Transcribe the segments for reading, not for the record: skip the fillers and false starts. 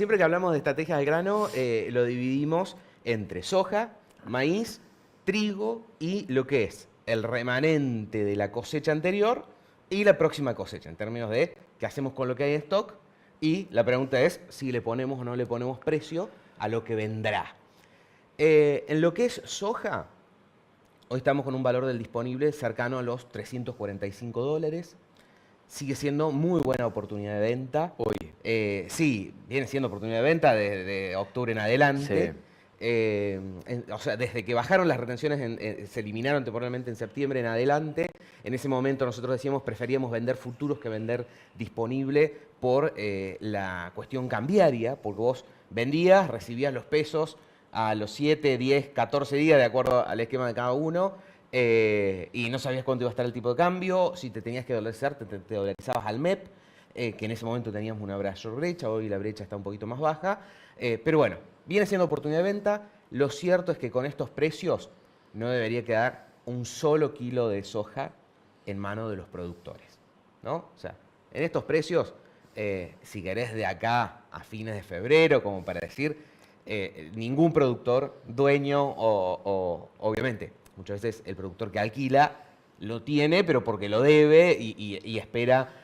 Siempre que hablamos de estrategias al grano, lo dividimos entre soja, maíz, trigo y lo que es el remanente de la cosecha anterior y la próxima cosecha, en términos de qué hacemos con lo que hay en stock. Y la pregunta es si le ponemos o no le ponemos precio a lo que vendrá. En lo que es soja, hoy estamos con un valor del disponible cercano a los $345. Sigue siendo muy buena oportunidad de venta. Hoy. Sí, viene siendo oportunidad de venta desde octubre en adelante. Sí. O sea, desde que bajaron las retenciones, se eliminaron temporalmente en septiembre en adelante. En ese momento nosotros decíamos preferíamos vender futuros que vender disponible por la cuestión cambiaria, porque vos vendías, recibías los pesos a los 7, 10, 14 días, de acuerdo al esquema de cada uno, y no sabías cuánto iba a estar el tipo de cambio. Si te tenías que dolarizar, te dolarizabas al MEP, que en ese momento teníamos una brecha, hoy la brecha está un poquito más baja, pero bueno, viene siendo oportunidad de venta. Lo cierto es que con estos precios no debería quedar un solo kilo de soja en manos de los productores, ¿no? O sea, en estos precios, si querés de acá a fines de febrero, como para decir, ningún productor, dueño o obviamente, muchas veces el productor que alquila lo tiene, pero porque lo debe y espera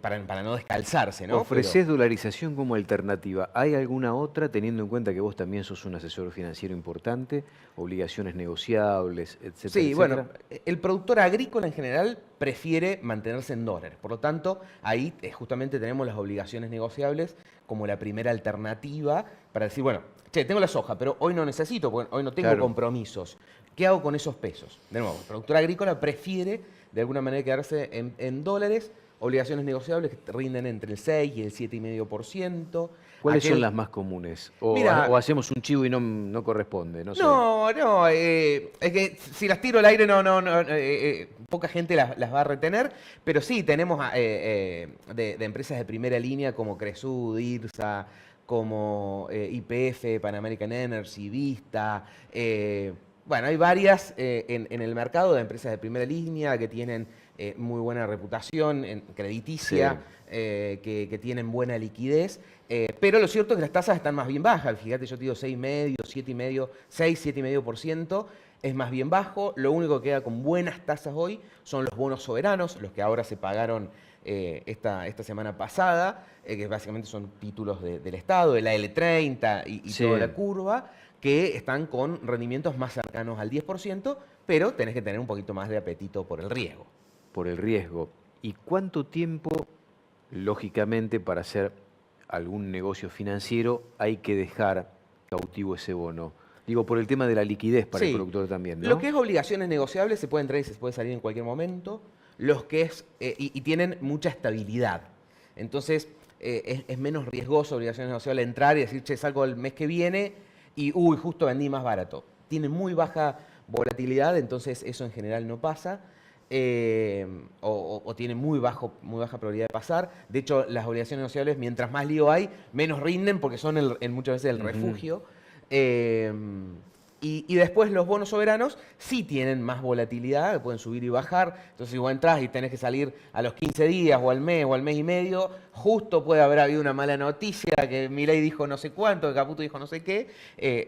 para no descalzarse, ¿no? Ofrecés dolarización como alternativa. ¿Hay alguna otra, teniendo en cuenta que vos también sos un asesor financiero importante, obligaciones negociables, etcétera, Sí, etcétera? bueno, el productor agrícola en general prefiere mantenerse en dólares. Por lo tanto, ahí justamente tenemos las obligaciones negociables como la primera alternativa para decir, bueno, che, tengo la soja, pero hoy no necesito, porque hoy no tengo Claro. compromisos. ¿Qué hago con esos pesos? De nuevo, el productor agrícola prefiere de alguna manera quedarse en dólares, obligaciones negociables que te rinden entre el 6 y el 7,5%. ¿Cuáles son las más comunes? Mira, O hacemos un chivo y no corresponde, no sé. no, es que si las tiro al aire, poca gente las va a retener, pero sí, tenemos de empresas de primera línea como Cresud, IRSA, como YPF, Pan American Energy, Vista. Bueno, hay varias en el mercado de empresas de primera línea que tienen muy buena reputación crediticia, Sí. que tienen buena liquidez. Pero lo cierto es que las tasas están más bien bajas. Fíjate, yo te digo 6,5, 7,5, 6, 7,5%. Es más bien bajo. Lo único que queda con buenas tasas hoy son los bonos soberanos, los que ahora se pagaron esta semana pasada, que básicamente son títulos del Estado, de la L30 y Sí, toda la curva, que están con rendimientos más cercanos al 10%, pero tenés que tener un poquito más de apetito por el riesgo. por el riesgo. ¿Y cuánto tiempo, lógicamente, para hacer algún negocio financiero hay que dejar cautivo ese bono? Digo, por el tema de la liquidez para el Sí, productor también, lo ¿no? que es obligaciones negociables se puede entrar y se puede salir en cualquier momento, los que es, y tienen mucha estabilidad. Entonces, es menos riesgoso obligaciones negociables entrar y decir, che, salgo el mes que viene y, uy, justo vendí más barato. Tiene muy baja volatilidad, entonces eso en general no pasa. O tiene muy baja probabilidad de pasar. De hecho, las obligaciones negociables, mientras más lío hay, menos rinden porque son muchas veces el Ujú. refugio. Eh, y después los bonos soberanos sí tienen más volatilidad, pueden subir y bajar. Entonces, si vos entras y tenés que salir a los 15 días o al mes y medio, justo puede haber habido una mala noticia, que Milei dijo no sé cuánto, que Caputo dijo no sé qué,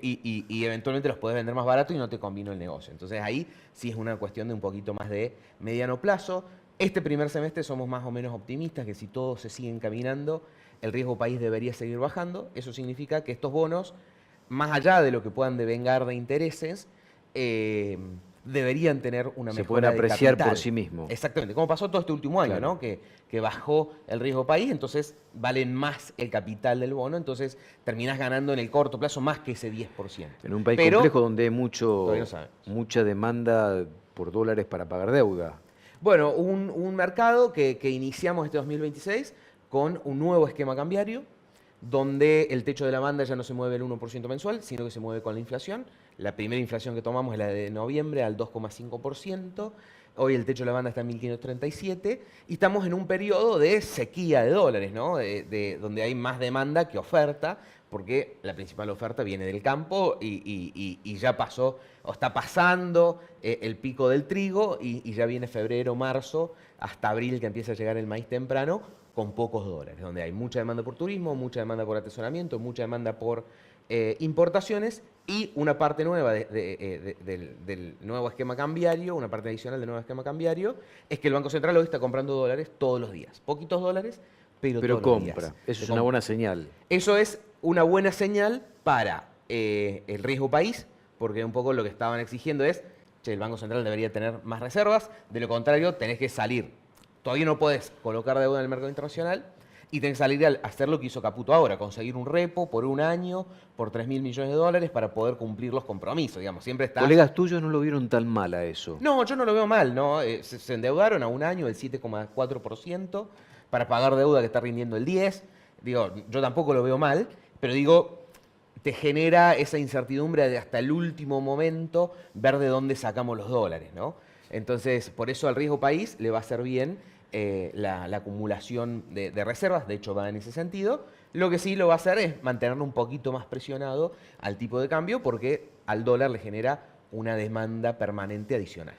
y eventualmente los podés vender más barato y no te convino el negocio. Entonces, ahí sí es una cuestión de un poquito más de mediano plazo. Este primer semestre somos más o menos optimistas que si todos se siguen caminando, el riesgo país debería seguir bajando. Eso significa que estos bonos, más allá de lo que puedan devengar de intereses, deberían tener una Se pueden mejora de apreciar por capital. sí mismos. Exactamente, como pasó todo este último año, Claro. ¿no? Que bajó el riesgo país, entonces valen más el capital del bono, entonces terminás ganando en el corto plazo más que ese 10%. En un país Pero complejo donde hay todavía no sabemos. mucha demanda por dólares para pagar deuda. Bueno, un mercado que iniciamos este 2026 con un nuevo esquema cambiario, donde el techo de la banda ya no se mueve el 1% mensual, sino que se mueve con la inflación. La primera inflación que tomamos es la de noviembre al 2,5%. Hoy el techo de la banda está en 1.537 y estamos en un periodo de sequía de dólares, ¿no? Donde hay más demanda que oferta, porque la principal oferta viene del campo y ya pasó o está pasando el pico del trigo y ya viene febrero, marzo, hasta abril que empieza a llegar el maíz temprano, con pocos dólares, donde hay mucha demanda por turismo, mucha demanda por atesoramiento, mucha demanda por importaciones y una parte nueva del nuevo esquema cambiario, una parte adicional del nuevo esquema cambiario, es que el Banco Central hoy está comprando dólares todos los días. Poquitos dólares, pero todos los días. Compra. Eso es una buena señal. Eso es una buena señal para el riesgo país, porque un poco lo que estaban exigiendo es, che, el Banco Central debería tener más reservas, de lo contrario tenés que salir. Todavía no podés colocar deuda en el mercado internacional y tenés que salir a hacer lo que hizo Caputo ahora, conseguir un repo por un año, por 3.000 millones de dólares para poder cumplir los compromisos, digamos. Siempre está. Colegas tuyos no lo vieron tan mal a eso. No, yo no lo veo mal, ¿no? Se endeudaron a un año el 7,4% para pagar deuda que está rindiendo el 10%. Digo, yo tampoco lo veo mal, pero digo, te genera esa incertidumbre de hasta el último momento ver de dónde sacamos los dólares, ¿no? Entonces, por eso al riesgo país le va a hacer bien la acumulación de reservas, de hecho va en ese sentido. Lo que sí lo va a hacer es mantenerlo un poquito más presionado al tipo de cambio porque al dólar le genera una demanda permanente adicional.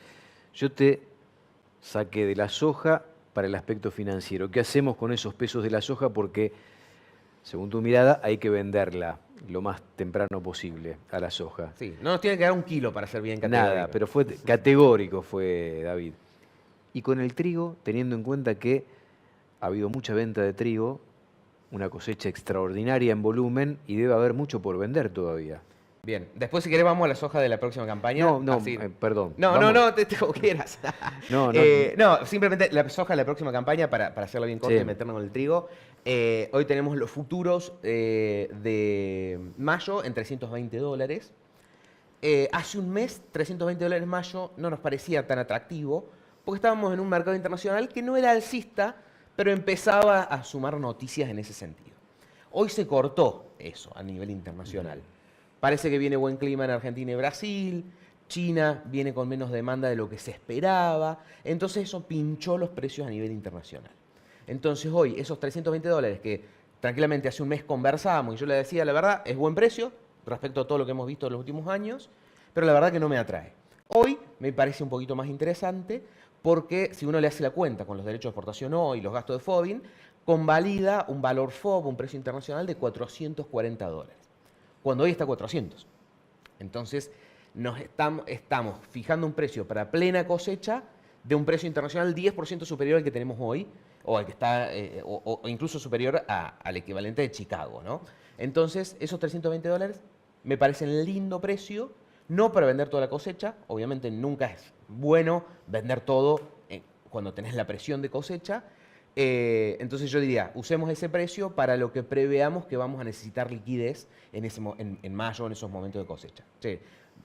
Yo te saqué de la soja para el aspecto financiero. ¿Qué hacemos con esos pesos de la soja? Porque, según tu mirada, hay que venderla lo más temprano posible a la soja. Sí, no nos tiene que dar un kilo para ser bien categórico. Nada, pero fue categórico, fue David. Y con el trigo, teniendo en cuenta que ha habido mucha venta de trigo, una cosecha extraordinaria en volumen y debe haber mucho por vender todavía. Bien, después si querés vamos a la soja de la próxima campaña. Perdón. No, como quieras. No, simplemente la soja de la próxima campaña, para hacerla bien corta y meternos con el trigo. Hoy tenemos los futuros de mayo en $320. Hace un mes, $320 mayo no nos parecía tan atractivo, porque estábamos en un mercado internacional que no era alcista, pero empezaba a sumar noticias en ese sentido. Hoy se cortó eso a nivel internacional. Parece que viene buen clima en Argentina y Brasil, China viene con menos demanda de lo que se esperaba, entonces eso pinchó los precios a nivel internacional. Entonces hoy esos $320 que tranquilamente hace un mes conversábamos y yo le decía, la verdad, es buen precio respecto a todo lo que hemos visto en los últimos años, pero la verdad que no me atrae. Hoy me parece un poquito más interesante porque si uno le hace la cuenta con los derechos de exportación hoy y los gastos de FOBIN, convalida un valor FOB, un precio internacional de $440, cuando hoy está 400. Entonces estamos fijando un precio para plena cosecha de un precio internacional 10% superior al que tenemos hoy, o al que está, o incluso superior al equivalente de Chicago, ¿no? Entonces, esos $320 me parecen lindo precio, no para vender toda la cosecha, obviamente nunca es bueno vender todo cuando tenés la presión de cosecha. Entonces yo diría, usemos ese precio para lo que preveamos que vamos a necesitar liquidez en mayo, en esos momentos de cosecha. Sí.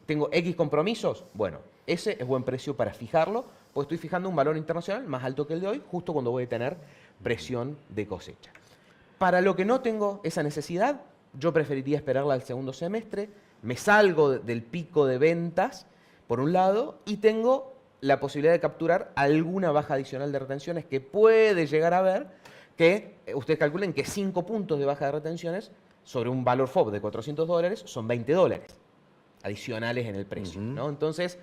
¿Tengo X compromisos? Bueno, ese es buen precio para fijarlo, pues estoy fijando un valor internacional más alto que el de hoy, justo cuando voy a tener presión de cosecha. Para lo que no tengo esa necesidad, yo preferiría esperarla al segundo semestre, me salgo del pico de ventas, por un lado, y tengo la posibilidad de capturar alguna baja adicional de retenciones que puede llegar a haber, que ustedes calculen que 5 puntos de baja de retenciones sobre un valor FOB de $400 son $20 adicionales en el precio, ¿no? Entonces,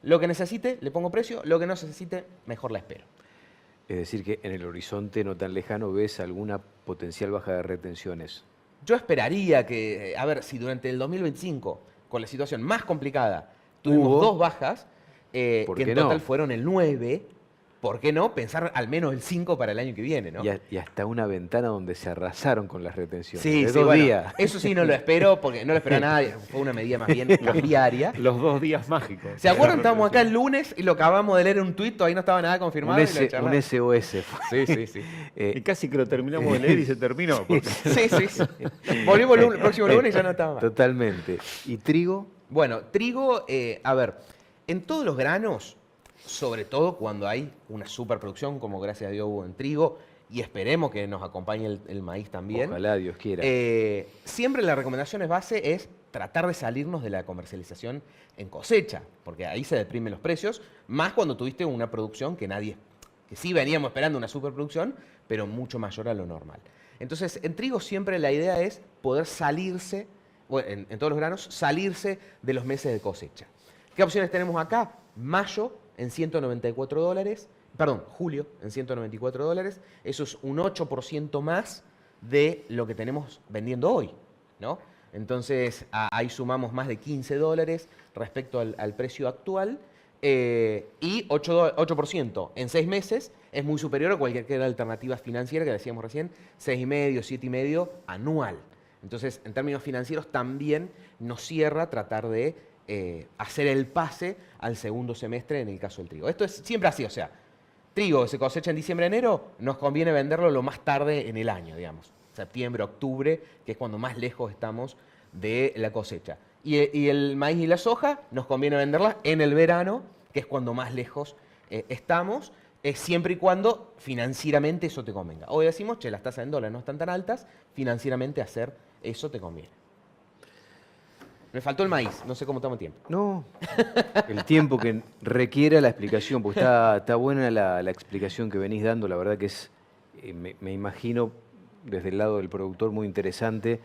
lo que necesite, le pongo precio, lo que no necesite, mejor la espero. Es decir, que en el horizonte no tan lejano ves alguna potencial baja de retenciones. Yo esperaría que, a ver, si durante el 2025, con la situación más complicada, tuvimos 2 bajas, que en total fueron el 9, ¿por qué no pensar al menos el 5 para el año que viene, ¿no? Y hasta una ventana donde se arrasaron con las retenciones. Sí, de sí, 2 días. Eso sí no lo espero, porque no lo espera nadie, fue una medida más bien cambiaria. Los 2 días mágicos. ¿Se acuerdan? Estábamos acá el lunes y lo acabamos de leer en un tuit, todavía no estaba nada confirmado. Un SOS. Sí. Y casi que lo terminamos de leer y se terminó. Porque... Sí. Volvimos el próximo lunes y ya no estaba más. Totalmente. ¿Y trigo? Bueno, trigo, a ver, en todos los granos, sobre todo cuando hay una superproducción, como gracias a Dios hubo en trigo, y esperemos que nos acompañe el maíz también. Ojalá, Dios quiera. Siempre la recomendación base es tratar de salirnos de la comercialización en cosecha, porque ahí se deprimen los precios, más cuando tuviste una producción que sí veníamos esperando una superproducción, pero mucho mayor a lo normal. Entonces, en trigo siempre la idea es poder salirse, bueno, en todos los granos, salirse de los meses de cosecha. ¿Qué opciones tenemos acá? Mayo en $194, perdón, julio en $194. Eso es un 8% más de lo que tenemos vendiendo hoy, ¿no? Entonces, ahí sumamos más de $15 respecto al precio actual. Y 8% en 6 meses es muy superior a cualquier alternativa financiera que decíamos recién, 6,5, 7,5 anual. Entonces, en términos financieros también nos cierra tratar de hacer el pase al segundo semestre en el caso del trigo. Esto es siempre así, o sea, trigo se cosecha en diciembre, enero, nos conviene venderlo lo más tarde en el año, digamos, septiembre, octubre, que es cuando más lejos estamos de la cosecha. Y el maíz y la soja nos conviene venderla en el verano, que es cuando más lejos estamos, siempre y cuando financieramente eso te convenga. Hoy decimos, che, las tasas en dólares no están tan altas, financieramente hacer eso te conviene. Me faltó el maíz, no sé cómo estamos en tiempo. No, el tiempo que requiera la explicación, porque está buena la explicación que venís dando, la verdad que es, me imagino, desde el lado del productor muy interesante,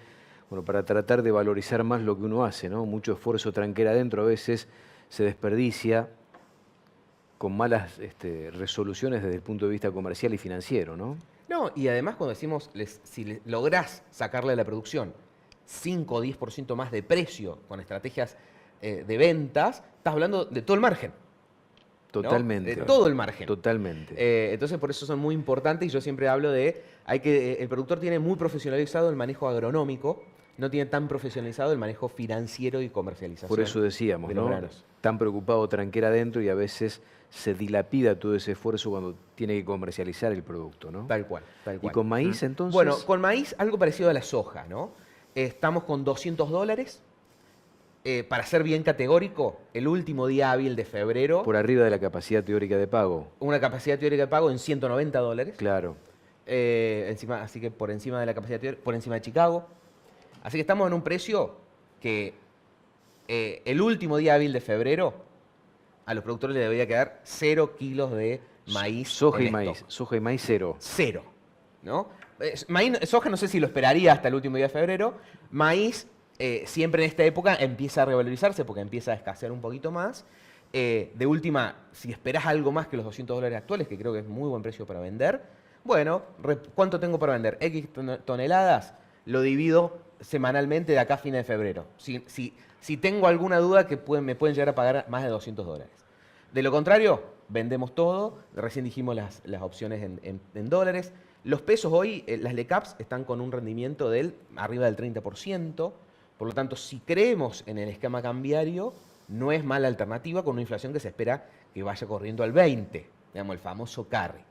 bueno, para tratar de valorizar más lo que uno hace, ¿no? Mucho esfuerzo tranquera adentro a veces se desperdicia con malas resoluciones desde el punto de vista comercial y financiero, ¿no? No, y además cuando decimos, si lográs sacarle a la producción 5 o 10% más de precio con estrategias de ventas, estás hablando de todo el margen. Totalmente. ¿No? De todo el margen. Totalmente. Entonces, por eso son muy importantes y yo siempre hablo de, el productor tiene muy profesionalizado el manejo agronómico, no tiene tan profesionalizado el manejo financiero y comercialización. Por eso decíamos, ¿no? Tan preocupado tranquera adentro y a veces se dilapida todo ese esfuerzo cuando tiene que comercializar el producto, ¿no? Tal cual. ¿Y con maíz entonces? Bueno, con maíz algo parecido a la soja, ¿no? Estamos con $200. Para ser bien categórico, el último día hábil de febrero. Por arriba de la capacidad teórica de pago. Una capacidad teórica de pago en $190. Claro. Así que por encima de la capacidad teórica, por encima de Chicago. Así que estamos en un precio que el último día hábil de febrero a los productores les debería quedar 0 kilos de maíz. Soja y en maíz. stock. Soja y maíz 0. 0, ¿no? Soja no sé si lo esperaría hasta el último día de febrero. Maíz siempre en esta época empieza a revalorizarse porque empieza a escasear un poquito más. De última, si esperás algo más que los $200 actuales, que creo que es muy buen precio para vender, bueno, ¿cuánto tengo para vender? X toneladas, lo divido semanalmente de acá a fines de febrero. Si tengo alguna duda que me pueden llegar a pagar más de $200. De lo contrario, vendemos todo. Recién dijimos las opciones en dólares. Los pesos hoy, las LECAPs están con un rendimiento arriba del 30%. Por lo tanto, si creemos en el esquema cambiario, no es mala alternativa con una inflación que se espera que vaya corriendo al 20%, digamos, el famoso carry.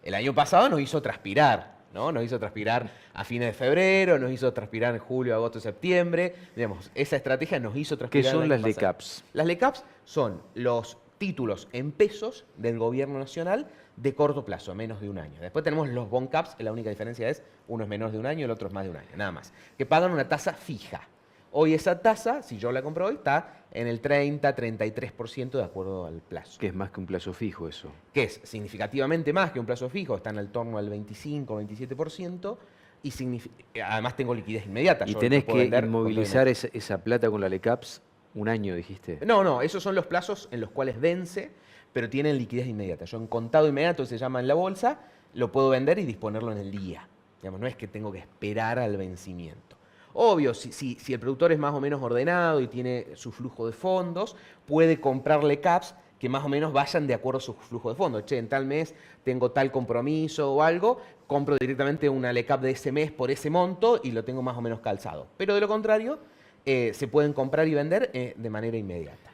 El año pasado nos hizo transpirar, ¿no? Nos hizo transpirar a fines de febrero, nos hizo transpirar en julio, agosto, septiembre. Digamos, esa estrategia nos hizo transpirar. ¿Qué son las el año pasado. LECAPs? Las LECAPs son los títulos en pesos del gobierno nacional de corto plazo, menos de un año. Después tenemos los bond caps, que la única diferencia es uno es menos de un año y el otro es más de un año, nada más. Que pagan una tasa fija. Hoy esa tasa, si yo la compro hoy, está en el 30-33% de acuerdo al plazo. Que es más que un plazo fijo eso. Que es significativamente más que un plazo fijo, está en el torno al 25-27%, y además tengo liquidez inmediata. Y yo tenés puedo que vender inmovilizar esa plata con la LECAPs un año, dijiste. No, esos son los plazos en los cuales vence, pero tienen liquidez inmediata. Yo en contado inmediato, se llama en la bolsa, lo puedo vender y disponerlo en el día. Digamos, no es que tengo que esperar al vencimiento. Obvio, si el productor es más o menos ordenado y tiene su flujo de fondos, puede comprarle caps que más o menos vayan de acuerdo a su flujo de fondos. Che, en tal mes tengo tal compromiso o algo, compro directamente una LECAP de ese mes por ese monto y lo tengo más o menos calzado. Pero de lo contrario, se pueden comprar y vender de manera inmediata.